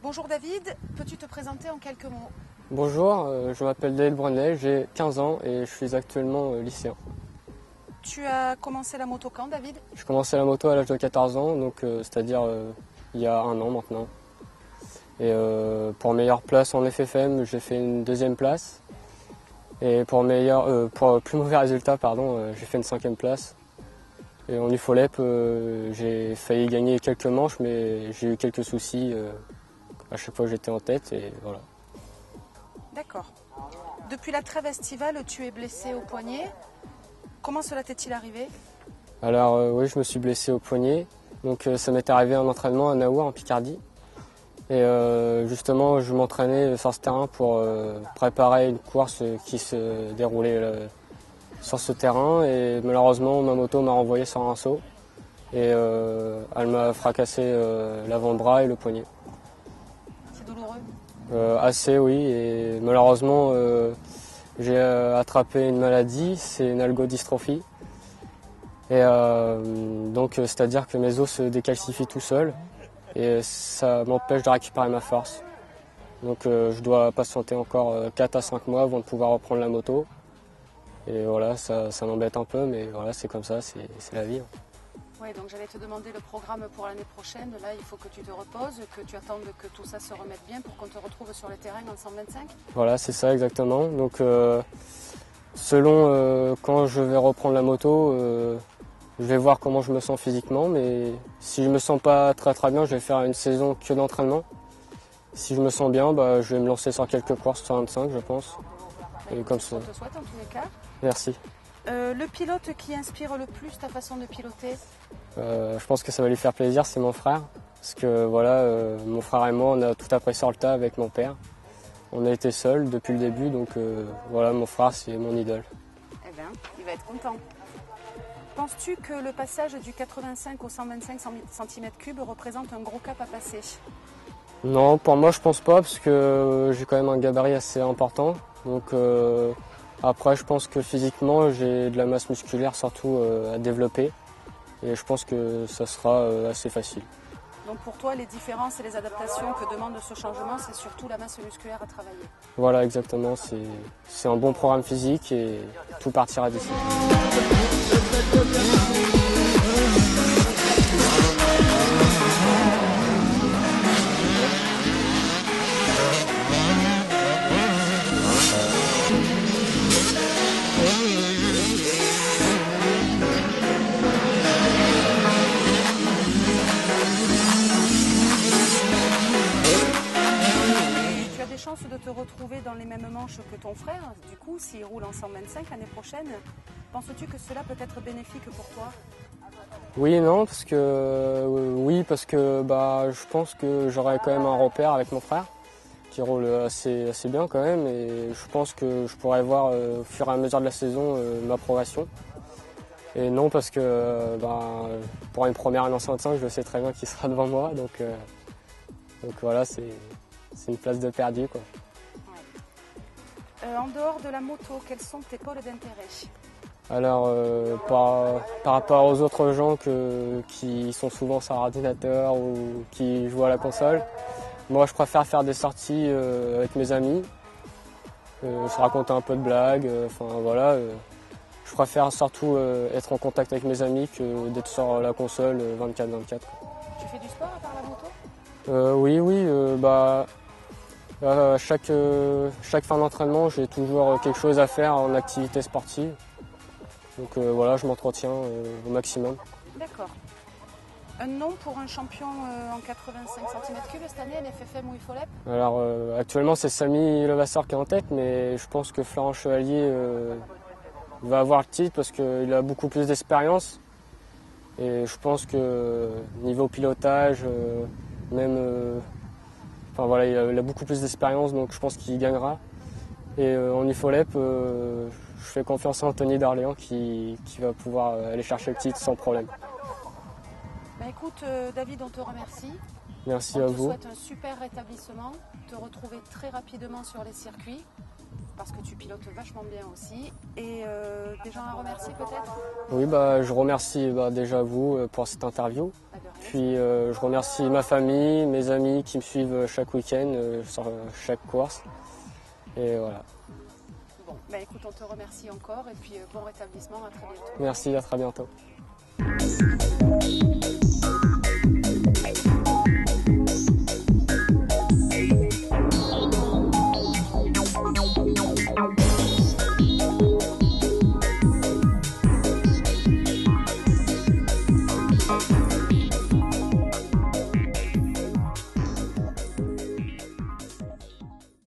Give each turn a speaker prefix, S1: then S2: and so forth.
S1: Bonjour David, peux-tu te présenter en quelques mots?
S2: Bonjour, je m'appelle David Brunet, j'ai 15 ans et je suis actuellement lycéen.
S1: Tu as commencé la moto quand, David?
S2: Je commençais la moto à l'âge de 14 ans, donc c'est-à-dire il y a un an maintenant. Et pour meilleure place en FFM, j'ai fait une deuxième place. Et pour plus mauvais résultat, j'ai fait une 5e place. Et en UFOLEP, j'ai failli gagner quelques manches, mais j'ai eu quelques soucis à chaque fois que j'étais en tête. Et voilà.
S1: D'accord. Depuis la trêve estivale, tu es blessé au poignet. Comment cela t'est-il arrivé?
S2: Alors oui, je me suis blessé au poignet. Donc ça m'est arrivé en entraînement à Naour en Picardie. Et justement, je m'entraînais sur ce terrain pour préparer une course qui se déroulait sur ce terrain. Et malheureusement, ma moto m'a renvoyé sur un saut. Et elle m'a fracassé l'avant-bras et le poignet.
S1: C'est douloureux?
S2: Assez, oui. Et malheureusement, j'ai attrapé une maladie, c'est une algodystrophie. Et donc, c'est-à-dire que mes os se décalcifient tout seuls. Et ça m'empêche de récupérer ma force. Donc je dois patienter encore 4 à 5 mois avant de pouvoir reprendre la moto. Et voilà, ça m'embête un peu, mais voilà, c'est comme ça, c'est la vie.
S1: Oui, donc j'allais te demander le programme pour l'année prochaine. Là, il faut que tu te reposes, que tu attendes que tout ça se remette bien pour qu'on te retrouve sur le terrain en 125.
S2: Voilà, c'est ça exactement. Donc selon quand je vais reprendre la moto, je vais voir comment je me sens physiquement, mais si je me sens pas très bien, je vais faire une saison que d'entraînement. Si je me sens bien, je vais me lancer sur quelques courses 125, je pense. Et comme ça.
S1: On te souhaite en tous les cas.
S2: Merci.
S1: Le pilote qui inspire le plus ta façon de piloter?
S2: Je pense que ça va lui faire plaisir, c'est mon frère. Parce que voilà, mon frère et moi, on a tout appris sur le tas avec mon père. On a été seuls depuis le début, donc voilà, mon frère, c'est mon idole.
S1: Eh bien, il va être content. Penses-tu que le passage du 85 au 125 cm3 représente un gros cap à passer?
S2: Non, pour moi, je pense pas, parce que j'ai quand même un gabarit assez important. Donc après, je pense que physiquement, j'ai de la masse musculaire surtout à développer. Et je pense que ça sera assez facile.
S1: Donc pour toi, les différences et les adaptations que demande ce changement, c'est surtout la masse musculaire à travailler?
S2: Voilà, exactement. C'est un bon programme physique et tout partira d'ici.
S1: Chance de te retrouver dans les mêmes manches que ton frère, du coup, s'il roule en 125 l'année prochaine, penses-tu que cela peut être bénéfique pour toi?
S2: Oui et non, parce que je pense que j'aurai quand même un repère avec mon frère qui roule assez bien quand même, et je pense que je pourrai voir au fur et à mesure de la saison ma progression. Et non, parce que pour une première année en 125, je sais très bien qu'il sera devant moi, donc voilà, c'est une place de perdu, quoi.
S1: En dehors de la moto, quels sont tes pôles d'intérêt?
S2: Alors, par rapport aux autres gens qui sont souvent sur l'ordinateur ou qui jouent à la console, moi je préfère faire des sorties avec mes amis, se raconter un peu de blagues, je préfère surtout être en contact avec mes amis que d'être sur la console 24/24.
S1: Tu fais du sport à part la moto?
S2: Oui, chaque fin d'entraînement, j'ai toujours quelque chose à faire en activité sportive. Donc voilà, je m'entretiens au maximum.
S1: D'accord. Un nom pour un champion en 85 cm3 cette année, FFM ou UFOLEP?
S2: Alors actuellement, c'est Samy Levasseur qui est en tête, mais je pense que Florent Chevalier va avoir le titre parce qu'il a beaucoup plus d'expérience. Et je pense que niveau pilotage, même... il a beaucoup plus d'expérience, donc je pense qu'il gagnera. Et en UFOLEP, je fais confiance à Anthony d'Orléans qui va pouvoir aller chercher le titre sans problème.
S1: Écoute, David, on te remercie.
S2: Merci à vous.
S1: On te souhaite un super rétablissement, te retrouver très rapidement sur les circuits. parce que tu pilotes vachement bien aussi. Et des gens à remercier peut-être?
S2: Oui, je remercie déjà vous pour cette interview. Puis je remercie ma famille, mes amis qui me suivent chaque week-end sur chaque course. Et voilà.
S1: Bon, écoute, on te remercie encore et puis bon rétablissement, à très bientôt.
S2: Merci, à très bientôt.